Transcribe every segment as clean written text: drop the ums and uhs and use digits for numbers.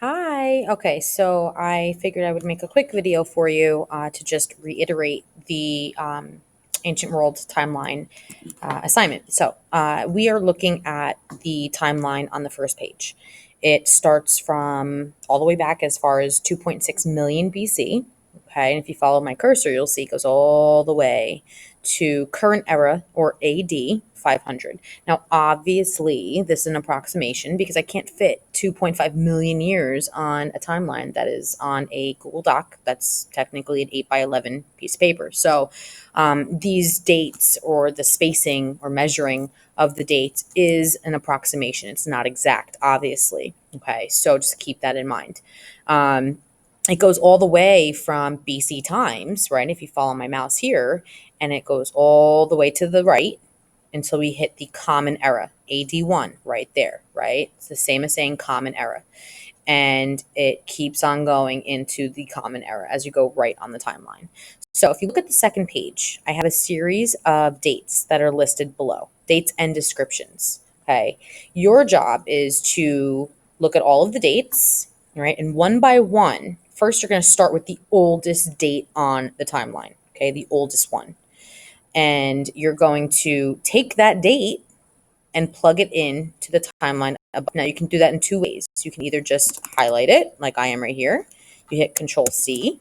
Hi. Okay, so I figured I would make a quick video for you to just reiterate the ancient world timeline assignment. So we are looking at the timeline on the first page. It starts from all the way back as far as 2.6 million BC. Okay, and if you follow my cursor, you'll see it goes all the way to current era or AD 500. Now, obviously, this is an approximation because I can't fit 2.5 million years on a timeline that is on a Google Doc. That's technically an 8 by 11 piece of paper. So these dates or the spacing or measuring of the dates is an approximation. It's not exact, obviously. Okay, so just keep that in mind. It goes all the way from BC times, right? If you follow my mouse here, and it goes all the way to the right until we hit the common era, AD1, right there, right? It's the same as saying common era. And it keeps on going into the common era as you go right on the timeline. So if you look at the second page, I have a series of dates that are listed below, dates and descriptions. Okay. Your job is to look at all of the dates, right? And one by one, first you're going to start with the oldest date on the timeline. Okay. The oldest one. And you're going to take that date and plug it in to the timeline above. Now you can do that in two ways. You can either just highlight it like I am right here. You hit Control C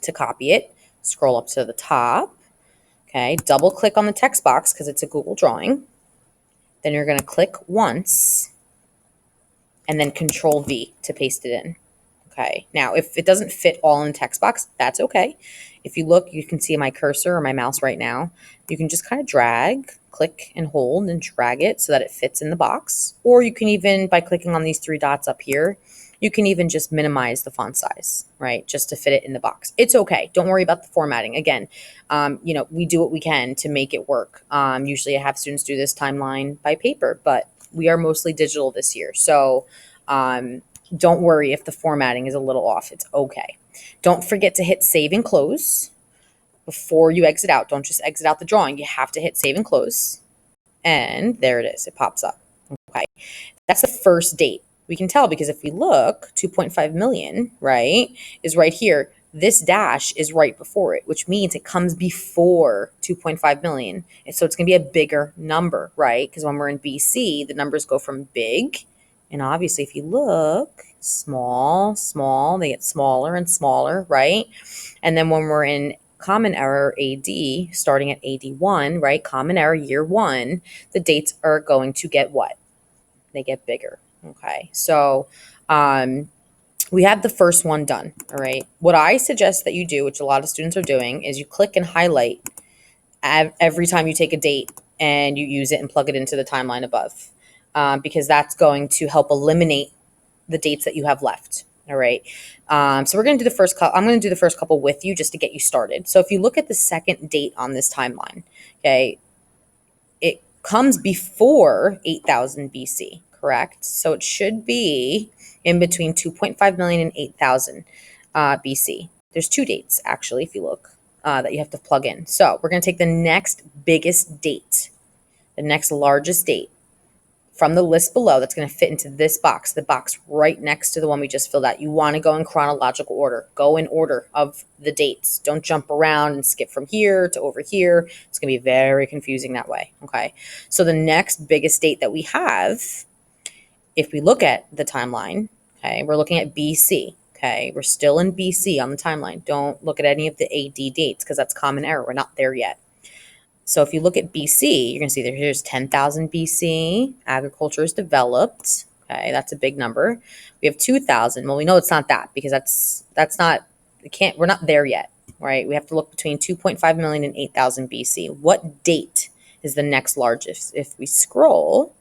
to copy it, scroll up to the top, okay, double click on the text box because it's a Google drawing. Then you're going to click once and then Control V to paste it in. Okay, now if it doesn't fit all in the text box, that's okay. If you look, you can see my cursor or my mouse right now. You can just kind of drag, click and hold and drag it so that it fits in the box. Or you can even, by clicking on these three dots up here, you can even just minimize the font size, right? Just to fit it in the box. It's okay. Don't worry about the formatting. Again, we do what we can to make it work. Usually I have students do this timeline by paper, but we are mostly digital this year. So, don't worry if the formatting is a little off. It's okay. Don't forget to hit save and close before you exit out. Don't just exit out the drawing. You have to hit save and close. And there it is. It pops up. Okay. That's the first date. We can tell because if we look, 2.5 million, right, is right here. This dash is right before it, which means it comes before 2.5 million. And so it's going to be a bigger number, right? Because when we're in BC, the numbers go from big. And obviously, if you look, small, small, they get smaller and smaller, right? And then when we're in common era AD, starting at AD1, right? Common era year one, the dates are going to get what? They get bigger. Okay. So we have the first one done. All right. What I suggest that you do, which a lot of students are doing, is you click and highlight every time you take a date and you use it and plug it into the timeline above, because that's going to help eliminate the dates that you have left. All right. So we're going to do the first couple. I'm going to do the first couple with you just to get you started. So if you look at the second date on this timeline, okay, it comes before 8,000 BC, correct? So it should be in between 2.5 million and 8,000 BC. There's two dates, actually, if you look, that you have to plug in. So we're going to take the next biggest date, the next largest date from the list below that's going to fit into this box, the box right next to the one we just filled out. You want to go in chronological order. Go in order of the dates. Don't jump around and skip from here to over here. It's going to be very confusing that way. Okay. So the next biggest date that we have, if we look at the timeline, okay, we're looking at BC. Okay. We're still in BC on the timeline. Don't look at any of the AD dates because that's common error. We're not there yet. So if you look at BC, you're going to see that here's 10,000 BC. Agriculture is developed. Okay, that's a big number. We have 2,000. Well, we know it's not that because that's not, we're not there yet, right? We have to look between 2.5 million and 8,000 BC. What date is the next largest? If we scroll,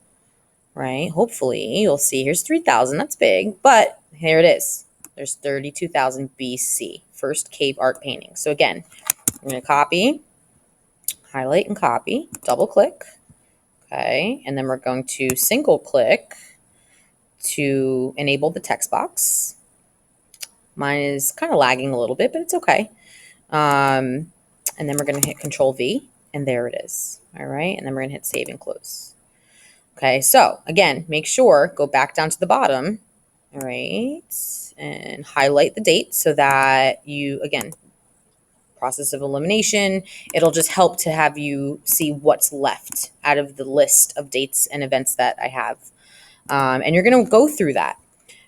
right, hopefully you'll see here's 3,000. That's big, but here it is. There's 32,000 BC, first cave art painting. So again, I'm going to copy, highlight and copy, double click, okay, and then we're going to single click to enable the text box. Mine is kind of lagging a little bit, but it's okay. And then we're going to hit Control V, and there it is. All right, and then we're going to hit Save and Close. Okay, so again, make sure, go back down to the bottom, All right, and highlight the date so that you, again, process of elimination, it'll just help to have you see what's left out of the list of dates and events that I have. And you're going to go through that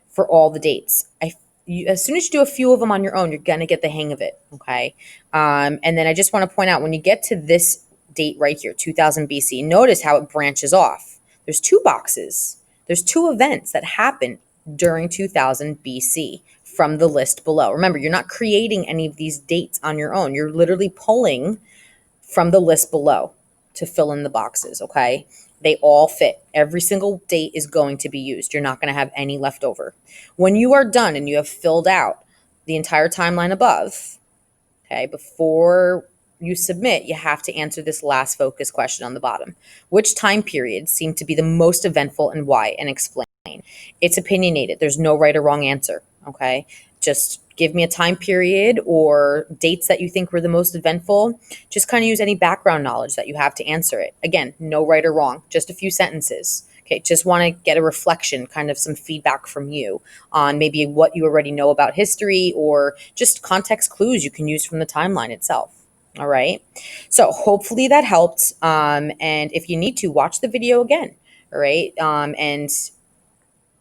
for all the dates. As soon as you do a few of them on your own, you're going to get the hang of it, okay? And then I just want to point out, when you get to this date right here, 2000 BC, notice how it branches off. There's two boxes. There's two events that happened during 2000 BC from the list below. Remember, you're not creating any of these dates on your own. You're literally pulling from the list below to fill in the boxes, okay? They all fit. Every single date is going to be used. You're not going to have any left over. When you are done and you have filled out the entire timeline above, okay, before you submit, you have to answer this last focus question on the bottom. Which time period seemed to be the most eventful and why? And explain. It's opinionated. There's no right or wrong answer, okay? Just give me a time period or dates that you think were the most eventful. Just kind of use any background knowledge that you have to answer it. Again, no right or wrong, just a few sentences. Okay, just want to get a reflection, kind of some feedback from you on maybe what you already know about history or just context clues you can use from the timeline itself. All right, so hopefully that helped. And if you need to, watch the video again. All right, and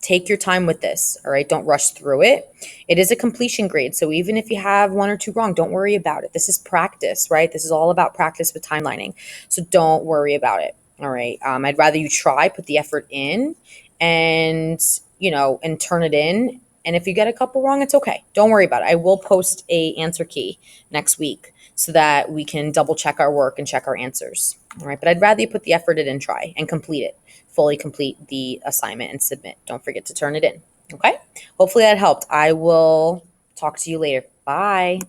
take your time with this. All right, don't rush through it. It is a completion grade, so even if you have one or two wrong, don't worry about it. This is practice, right? This is all about practice with timelining, so don't worry about it. All right, I'd rather you try, put the effort in, and and turn it in. And if you get a couple wrong, it's okay. Don't worry about it. I will post a answer key next week so that we can double check our work and check our answers. All right, but I'd rather you put the effort in and try and complete it. Fully complete the assignment and submit. Don't forget to turn it in. Okay? Hopefully that helped. I will talk to you later. Bye.